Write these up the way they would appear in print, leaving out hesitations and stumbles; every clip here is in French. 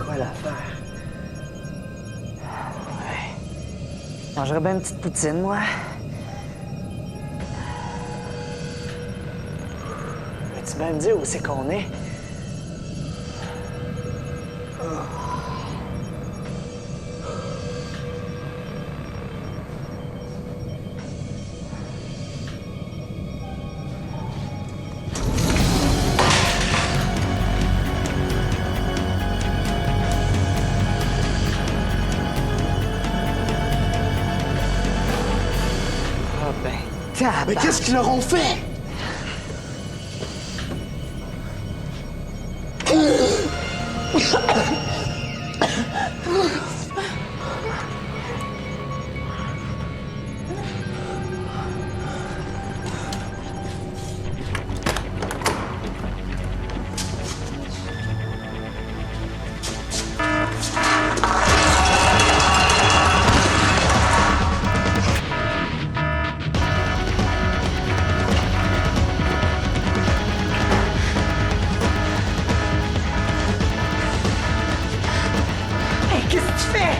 quoi l'affaire? Ouais. Je mangerais bien une petite poutine, moi. Veux-tu bien me dire où c'est qu'on est? Mais qu'est-ce qu'ils leur ont fait? Qu'est-ce que tu fais?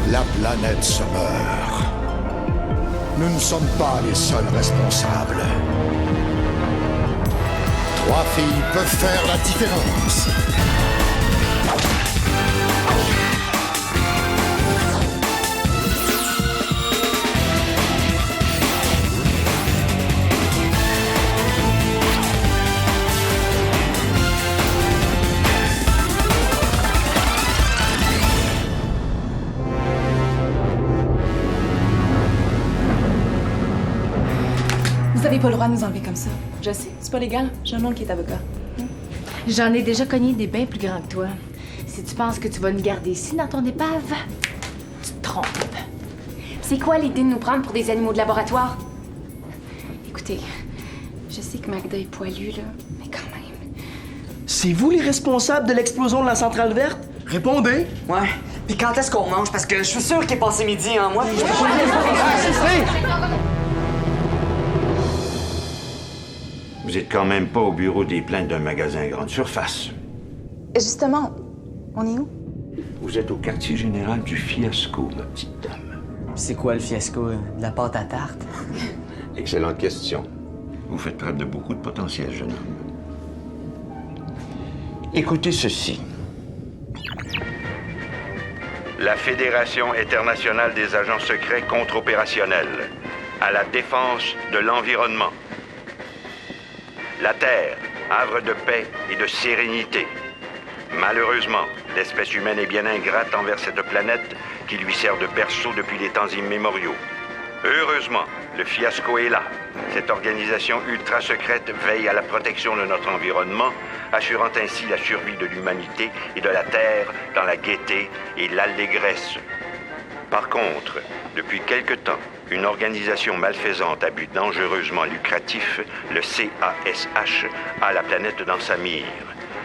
La planète se meurt. Nous ne sommes pas les seuls responsables. 3 filles peuvent faire la différence. Vous avez pas le droit de nous enlever comme ça. Je sais, c'est pas légal. J'ai un oncle qui est avocat. J'en ai déjà cogné des bien plus grands que toi. Si tu penses que tu vas nous garder ici dans ton épave, tu te trompes. C'est quoi l'idée de nous prendre pour des animaux de laboratoire? Écoutez, je sais que Magda est poilue, là, mais quand même. C'est vous les responsables de l'explosion de la centrale verte? Répondez! Ouais. Puis quand est-ce qu'on mange? Parce que je suis sûr qu'il est passé midi, hein, moi. Vous êtes quand même pas au bureau des plaintes d'un magasin grande surface. Justement, on est où? Vous êtes au quartier général du fiasco, ma petite dame. C'est quoi le fiasco? De la pâte à tarte? Excellente question. Vous faites preuve de beaucoup de potentiel, jeune homme. Écoutez ceci. La Fédération internationale des agents secrets contre-opérationnels à la défense de l'environnement. La Terre, havre de paix et de sérénité. Malheureusement, l'espèce humaine est bien ingrate envers cette planète qui lui sert de berceau depuis des temps immémoriaux. Heureusement, le fiasco est là. Cette organisation ultra-secrète veille à la protection de notre environnement, assurant ainsi la survie de l'humanité et de la Terre dans la gaieté et l'allégresse. Par contre, depuis quelque temps, une organisation malfaisante à but dangereusement lucratif, le CASH, a la planète dans sa mire.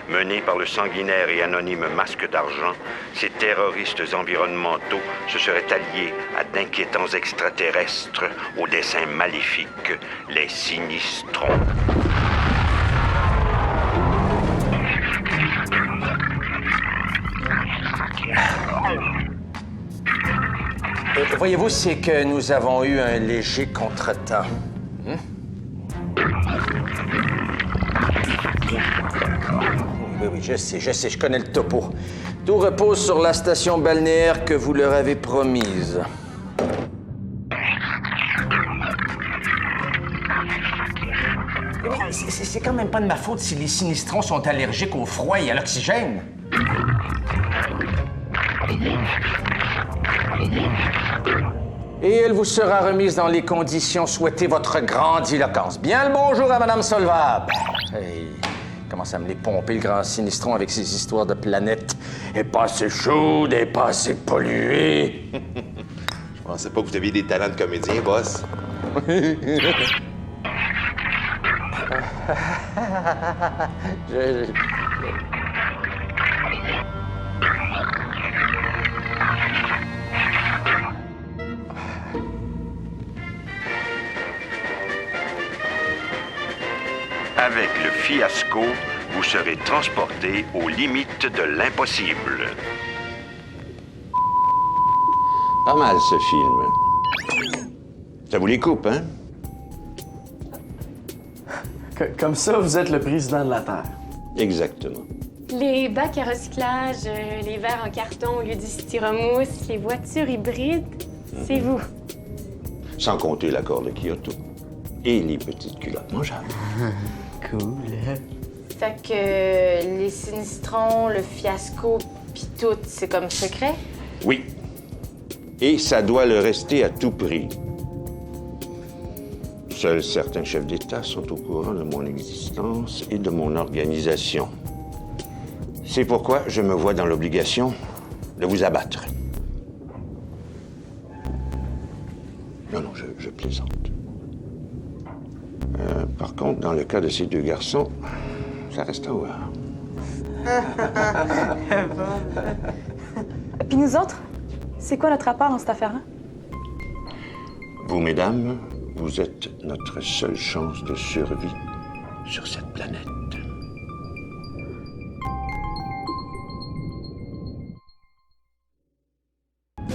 Menés par le sanguinaire et anonyme Masque d'Argent, ces terroristes environnementaux se seraient alliés à d'inquiétants extraterrestres aux desseins maléfiques, les Sinistrons. Voyez-vous, c'est que nous avons eu un léger contretemps. Oui, je sais, je connais le topo. Tout repose sur la station balnéaire que vous leur avez promise. C'est quand même pas de ma faute si les sinistrons sont allergiques au froid et à l'oxygène. Et elle vous sera remise dans les conditions souhaitées votre grandiloquence. Bien le bonjour à Madame Solvable. Hey, commence à me les pomper, le grand sinistron, avec ses histoires de planète. Elle est pas assez chaude, elle est pas assez polluée. Je pensais pas que vous aviez des talents de comédien, boss. fiasco, vous serez transporté aux limites de l'impossible. Pas mal, ce film. Ça vous les coupe, hein? Comme ça, vous êtes le président de la Terre. Exactement. Les bacs à recyclage, les verres en carton au lieu du styromousse, les voitures hybrides, c'est vous. Sans compter l'accord de Kyoto. Et les petites culottes mangeables. Cool. Fait que les sinistrons, le fiasco, pis tout, c'est comme secret? Oui. Et ça doit le rester à tout prix. Seuls certains chefs d'État sont au courant de mon existence et de mon organisation. C'est pourquoi je me vois dans l'obligation de vous abattre. Non, je plaisante. Par contre, dans le cas de ces deux garçons, ça reste à voir. Puis nous autres, c'est quoi notre rapport dans cette affaire-là? Vous, mesdames, vous êtes notre seule chance de survie sur cette planète.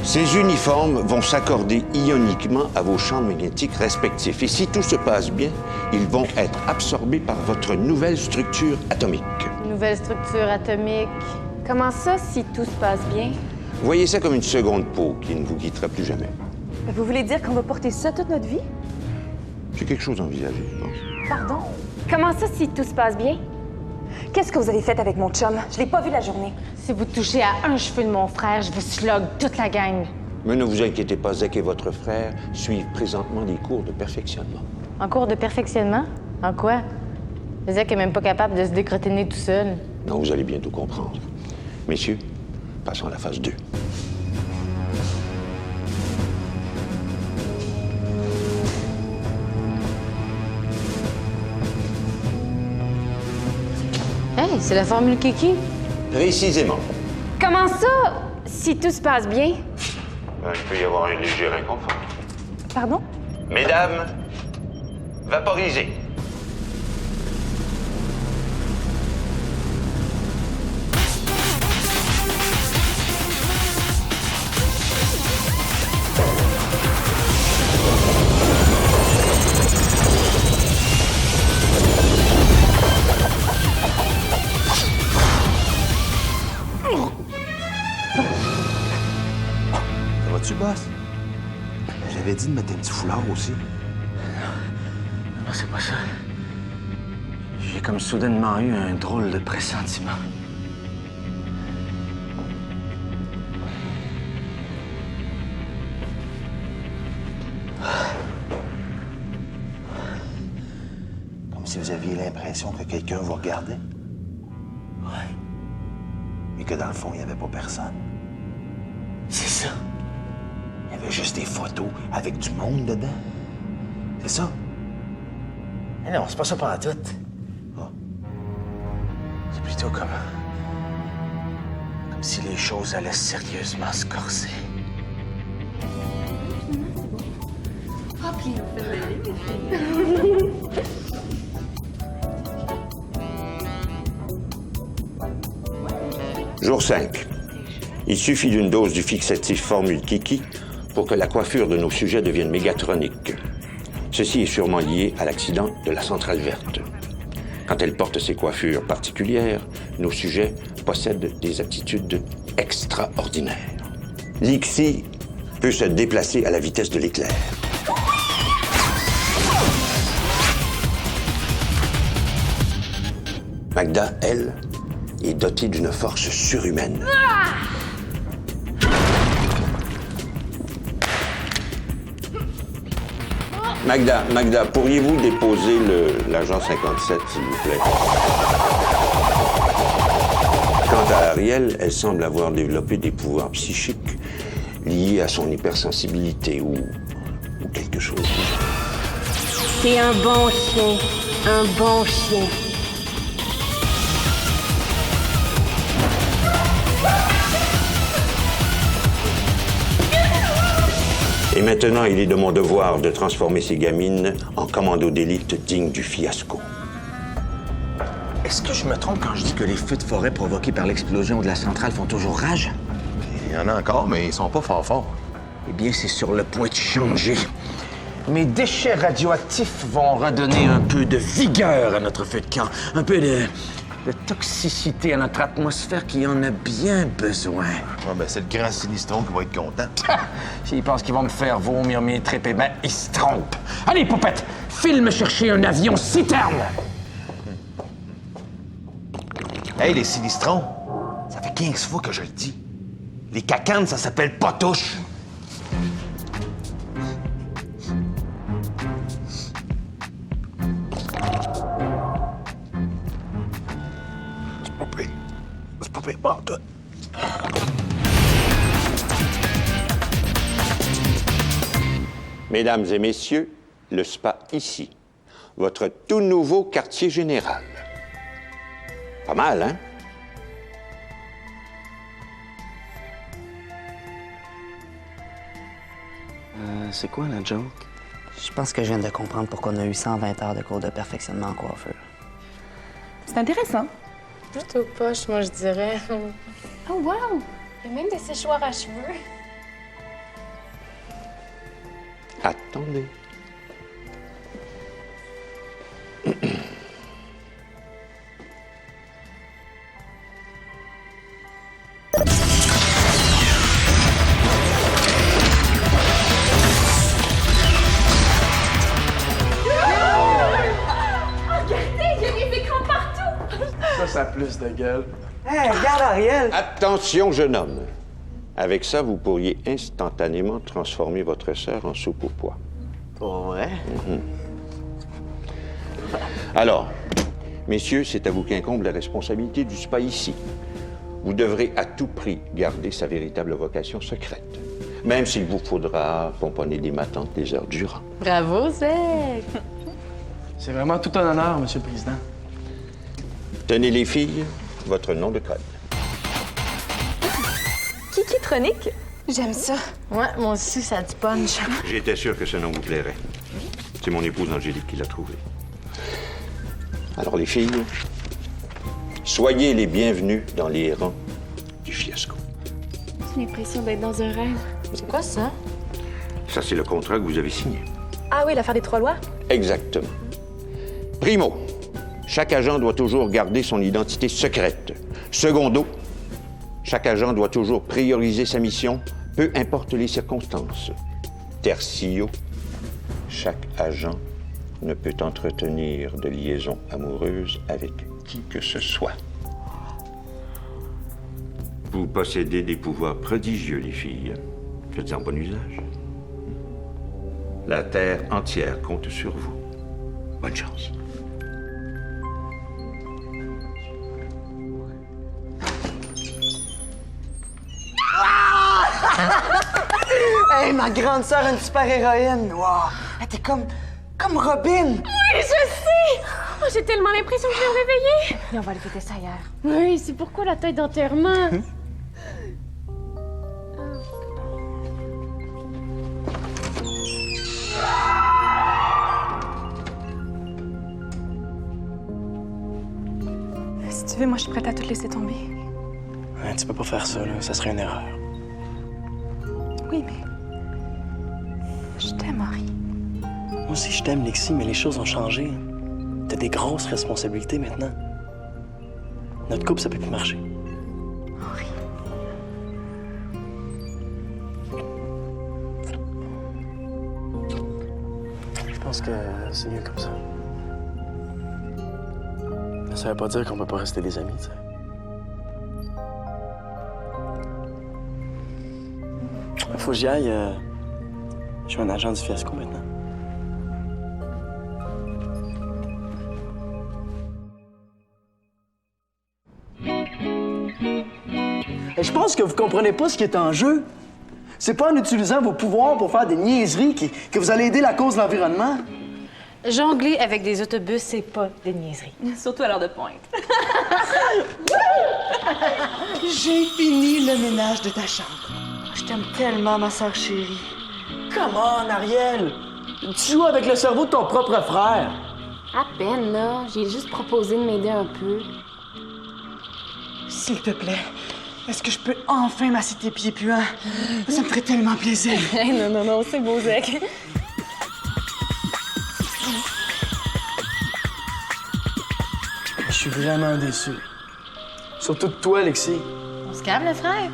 Ces uniformes vont s'accorder ioniquement à vos champs magnétiques respectifs. Et si tout se passe bien, ils vont être absorbés par votre nouvelle structure atomique. Nouvelle structure atomique. Comment ça, si tout se passe bien? Voyez ça comme une seconde peau qui ne vous quittera plus jamais. Vous voulez dire qu'on va porter ça toute notre vie? C'est quelque chose envisagé, je pense. Pardon? Comment ça, si tout se passe bien? Qu'est-ce que vous avez fait avec mon chum? Je l'ai pas vu la journée. Si vous touchez à un cheveu de mon frère, je vous slog toute la gang. Mais ne vous inquiétez pas, Zach et votre frère suivent présentement des cours de perfectionnement. En cours de perfectionnement? En quoi? Zach est même pas capable de se décrotiner tout seul. Non, vous allez bientôt comprendre. Messieurs, passons à la phase 2. Hey, c'est la formule Kiki. Précisément. Comment ça, si tout se passe bien? Il peut y avoir un léger inconfort. Pardon? Mesdames, vaporisez. Tu bosses? J'avais dit de mettre un petit foulard aussi. Non, c'est pas ça. J'ai comme soudainement eu un drôle de pressentiment. Comme si vous aviez l'impression que quelqu'un vous regardait. Ouais. Mais que dans le fond, il n'y avait pas personne. C'est ça. Il y avait juste des photos avec du monde dedans. C'est ça? Mais non, c'est pas ça pendant tout. Ah. C'est plutôt comme si les choses allaient sérieusement se corser. Jour 5. Il suffit d'une dose du fixatif formule Kiki pour que la coiffure de nos sujets devienne mégatronique. Ceci est sûrement lié à l'accident de la centrale verte. Quand elle porte ces coiffures particulières, nos sujets possèdent des aptitudes extraordinaires. L'Ixi peut se déplacer à la vitesse de l'éclair. Magda, elle, est dotée d'une force surhumaine. Magda, pourriez-vous déposer l'agent 57, s'il vous plaît? Quant à Ariel, elle semble avoir développé des pouvoirs psychiques liés à son hypersensibilité ou quelque chose du genre. T'es un bon chien. Un bon chien. Et maintenant, il est de mon devoir de transformer ces gamines en commandos d'élite dignes du fiasco. Est-ce que je me trompe quand je dis que les feux de forêt provoqués par l'explosion de la centrale font toujours rage? Il y en a encore, mais ils sont pas fort forts. Eh bien, c'est sur le point de changer. Mes déchets radioactifs vont redonner un peu de vigueur à notre feu de camp, un peu de toxicité à notre atmosphère qui en a bien besoin. Ah, ben, c'est le grand Sinistron qui va être content. S'ils pensent qu'ils vont me faire vomir mes tripes, eh ben, ils se trompent. Allez, poupette, file me chercher un avion citerne! Hey, les Sinistrons, ça fait 15 fois que je le dis. Les cacanes, ça s'appelle potouche. C'est pas pire, pas tout. Mesdames et messieurs, le spa ici. Votre tout nouveau quartier général. Pas mal, hein? C'est quoi la joke? Je pense que je viens de comprendre pourquoi on a eu 120 heures de cours de perfectionnement en coiffure. C'est intéressant. Plutôt poche, moi, je dirais. Oh, wow! Il y a même des séchoirs à cheveux. Attendez. Ça a plus de gueule. Hey, regarde Ariel! Attention, jeune homme. Avec ça, vous pourriez instantanément transformer votre sœur en soupe au pois. Pour vrai? Alors, messieurs, c'est à vous qu'incombe la responsabilité du spa ici. Vous devrez à tout prix garder sa véritable vocation secrète, même s'il vous faudra pomponner des matantes des heures durant. Bravo, Zach! C'est vraiment tout un honneur, Monsieur le Président. Tenez les filles, votre nom de code. Kiki-tronique? J'aime ça. Ouais, moi aussi, ça a du punch. J'étais sûr que ce nom vous plairait. C'est mon épouse Angélique qui l'a trouvé. Alors les filles, soyez les bienvenues dans les rangs du fiasco. J'ai l'impression d'être dans un rêve. C'est quoi ça? Ça, c'est le contrat que vous avez signé. Ah oui, l'affaire des 3 lois? Exactement. Primo, chaque agent doit toujours garder son identité secrète. Secondo, chaque agent doit toujours prioriser sa mission, peu importe les circonstances. Tertio, chaque agent ne peut entretenir de liaison amoureuse avec qui que ce soit. Vous possédez des pouvoirs prodigieux, les filles. Faites-en bon usage. La Terre entière compte sur vous. Bonne chance. Hey, ma grande sœur, une super-héroïne! Wow! Elle était comme Robin! Oui, je sais! Oh, j'ai tellement l'impression que je vais me réveiller! Et on va aller fêter ça ailleurs. Oui, c'est pourquoi la tête d'enterrement? Si tu veux, moi, je suis prête à tout laisser tomber. Ouais, tu peux pas faire ça, là. Ça serait une erreur. Oui, mais... Je t'aime, Henri. Moi aussi, je t'aime, Lexi, mais les choses ont changé. T'as des grosses responsabilités maintenant. Notre couple, ça peut plus marcher. Henri. Je pense que c'est mieux comme ça. Mais ça veut pas dire qu'on peut pas rester des amis, tu sais. Faut que j'y aille. Je suis un agent du fiasco maintenant. Et je pense que vous comprenez pas ce qui est en jeu. C'est pas en utilisant vos pouvoirs pour faire des niaiseries que vous allez aider la cause de l'environnement. Jongler avec des autobus, c'est pas des niaiseries. Surtout à l'heure de pointe. J'ai fini le ménage de ta chambre. Je t'aime tellement, ma sœur chérie. Come on, Ariel! Tu joues avec le cerveau de ton propre frère. À peine, là. J'ai juste proposé de m'aider un peu. S'il te plaît, est-ce que je peux enfin masser tes pieds puants? Ça me ferait tellement plaisir. non, c'est beau, Zach. Je suis vraiment déçu. Surtout de toi, Alexis. On se calme, le frère.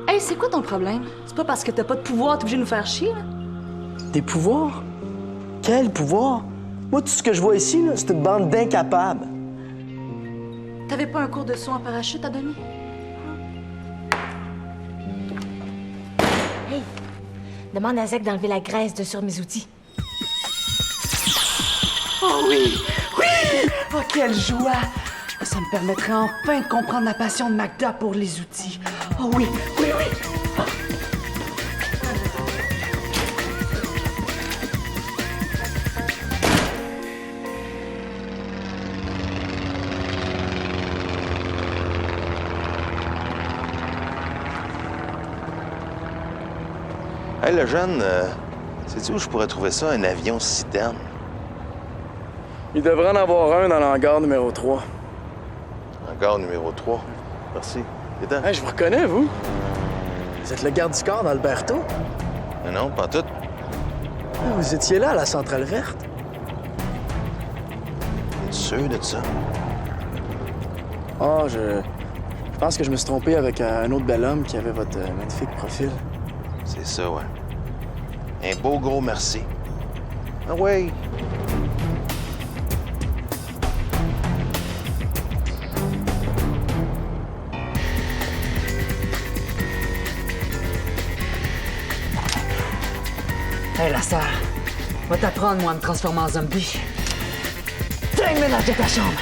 Hey, c'est quoi ton problème? C'est pas parce que t'as pas de pouvoir t'es obligé de nous faire chier, là? Des pouvoirs? Quel pouvoir? Moi, tout ce que je vois ici, là, c'est une bande d'incapables. T'avais pas un cours de saut en parachute à donner? Hey, demande à Zach d'enlever la graisse de sur mes outils. Oh oui! Oui! Oh, quelle joie! Ça me permettrait enfin de comprendre la passion de Magda pour les outils. Oh oui, oui, oui! Hey, le jeune, sais-tu où je pourrais trouver ça, un avion citerne? Il devrait en avoir un dans l'hangar numéro 3. Hangar numéro 3. Merci. Viens-t'en. Hey, je vous reconnais, vous? Vous êtes le garde du corps d'Alberto? Mais non, pas tout. Ah, vous étiez là à la centrale verte? Es-tu sûr de ça? Ah, je pense que je me suis trompé avec un autre bel homme qui avait votre magnifique profil. C'est ça, ouais. Un beau gros merci. Ah ouais. Hey, la sœur, va t'apprendre, moi, à me transformer en zombie. Tiens, le ménage de ta chambre.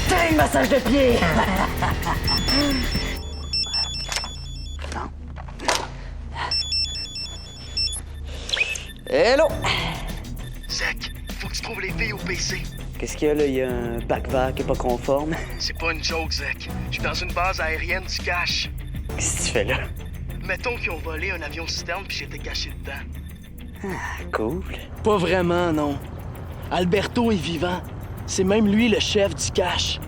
Tiens, le massage de pied. Hello! Zach, faut que tu trouves les filles au PC. Qu'est-ce qu'il y a, là? Il y a un bac vert qui est pas conforme. C'est pas une joke, Zach. Je suis dans une base aérienne du cash. Qu'est-ce que tu fais là? Mettons qu'ils ont volé un avion citerne puis j'étais caché dedans. Cool. Pas vraiment, non. Alberto est vivant. C'est même lui le chef du cache.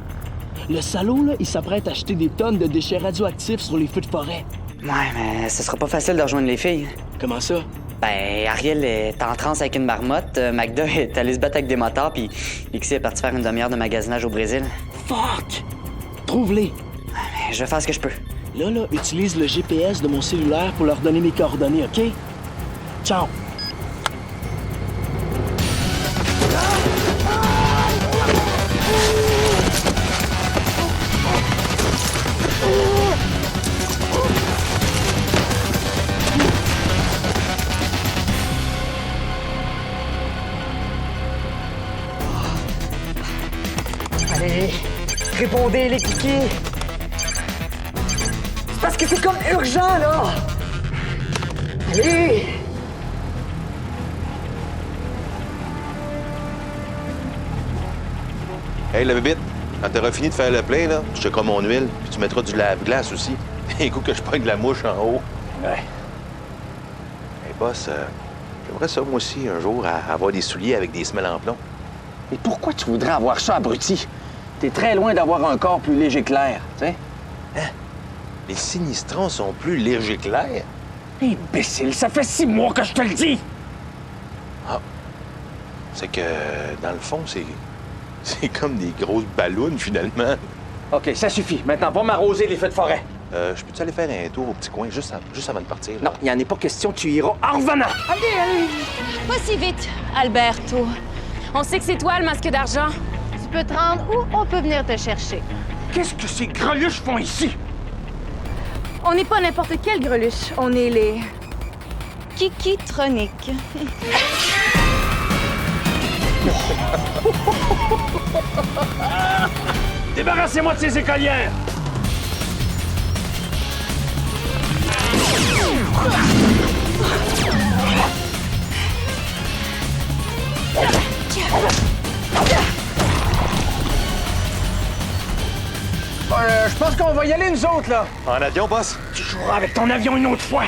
Le salaud, là, il s'apprête à acheter des tonnes de déchets radioactifs sur les feux de forêt. Ouais, mais ce sera pas facile de rejoindre les filles. Comment ça? Ben, Ariel est en transe avec une marmotte, Magda est allée se battre avec des motards, puis Lixie est parti faire une demi-heure de magasinage au Brésil. Fuck! Trouve-les. Je vais faire ce que je peux. Là, utilise le GPS de mon cellulaire pour leur donner mes coordonnées, OK? Ciao! Allez, répondez, les kikis. C'est parce que c'est comme urgent, là. Allez. Hey, la bébite, quand t'auras fini de faire le plein, là, je te crois mon huile, puis tu mettras du lave-glace aussi. Un coup que je pogne de la mouche en haut. Ouais. Hey, boss, j'aimerais ça, moi aussi, un jour, avoir des souliers avec des semelles en plomb. Et pourquoi tu voudrais avoir ça, abruti? T'es très loin d'avoir un corps plus léger que l'air, tu sais? Hein? Les sinistrons sont plus légers que l'air? Imbécile, ça fait 6 mois que je te le dis! Ah. C'est que, dans le fond, c'est comme des grosses ballons, finalement. OK, ça suffit. Maintenant, va m'arroser les feux de forêt. Je peux-tu aller faire un tour au petit coin juste avant de partir? Là? Non, il n'y en est pas question. Tu iras en revenant. Allez! Pas si vite, Alberto. On sait que c'est toi, le masque d'argent. Tu peux te rendre où on peut venir te chercher. Qu'est-ce que ces greluches font ici? On n'est pas n'importe quelle greluche. On est les... Kikitroniques. Débarrassez-moi de ces écolières! Je pense qu'on va y aller, nous autres, là. En avion, boss? Tu joueras avec ton avion une autre fois.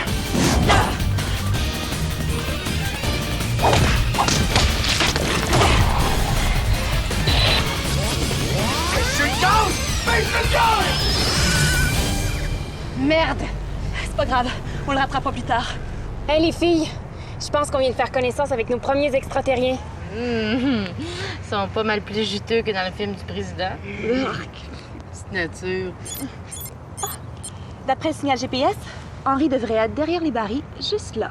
Merde! C'est pas grave, on le rattrapera plus tard. Hey, les filles! Je pense qu'on vient de faire connaissance avec nos premiers extraterriens. Ils sont pas mal plus juteux que dans le film du président. Petite nature. D'après le signal GPS, Henri devrait être derrière les barils, juste là.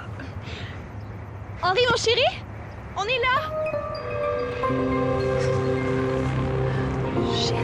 Henri, mon chéri, on est là! Shit.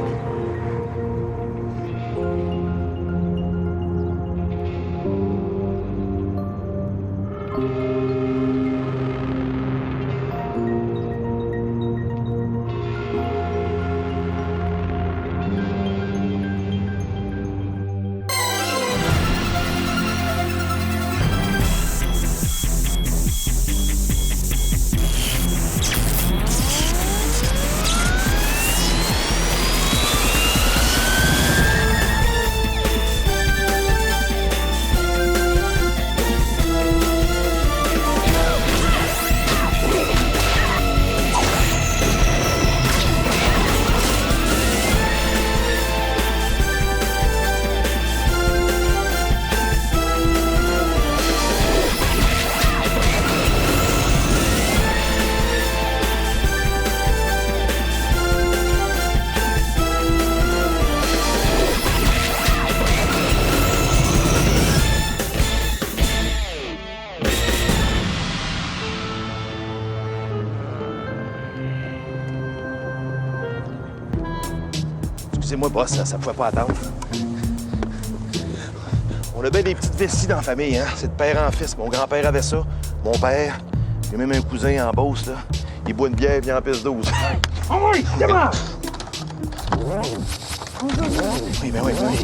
Excusez-moi, boss, ça pouvait pas attendre. On a bien des petites vestiges dans la famille, hein? C'est de père en fils. Mon grand-père avait ça. Mon père. J'ai même un cousin en Beauce, là. Il boit une bière, vient en piste 12. Oh oui, démarre! Oui, ben oui, ben oui.